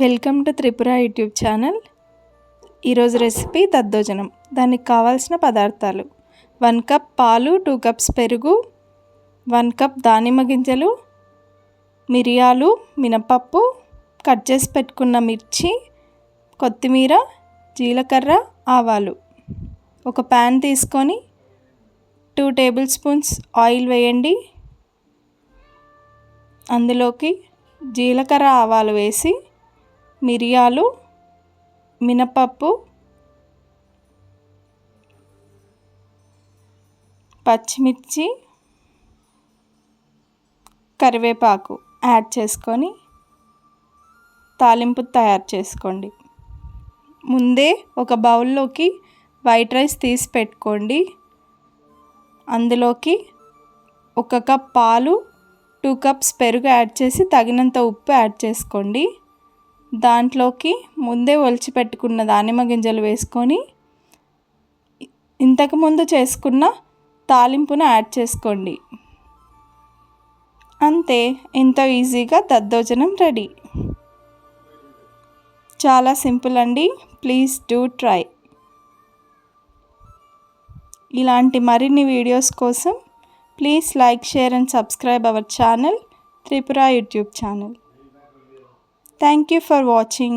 Welcome to Tripura YouTube channel. ఈరోజు recipe దద్దోజనం. దానికి కావాల్సిన పదార్థాలు: 1 కప్ పాలు, 2 కప్స్ పెరుగు, 1 కప్ దానిమ్మ గింజలు, మిరియాలు, మినపప్పు, కట్ చేసి పెట్టుకున్న మిర్చి, కొత్తిమీర, జీలకర్ర, ఆవాలు. ఒక ప్యాన్ తీసుకొని 2 టేబుల్ స్పూన్స్ ఆయిల్ వేయండి. అందులోకి జీలకర్ర, ఆవాలు వేసి మిరియాలు, మినపప్పు, పచ్చిమిర్చి, కరివేపాకు యాడ్ చేసుకొని తాలింపు తయారు చేసుకోండి. ముందే ఒక బౌల్లోకి వైట్ రైస్ తీసి పెట్టుకోండి. అందులోకి 1 కప్ పాలు, 2 కప్స్ పెరుగు యాడ్ చేసి తగినంత ఉప్పు యాడ్ చేసుకోండి. దాంట్లోకి ముందే ఒలిచి పెట్టుకున్న దానిమ్మ గింజలు వేసుకొని ఇంతకుముందు చేసుకున్న తాలింపును యాడ్ చేసుకోండి. అంతే, ఎంతో ఈజీగా దద్దోజనం రెడీ. చాలా సింపుల్ అండి. Please do try. ఇలాంటి మరిన్ని వీడియోస్ కోసం please like, share and subscribe our channel, Tripura YouTube channel. Thank you for watching.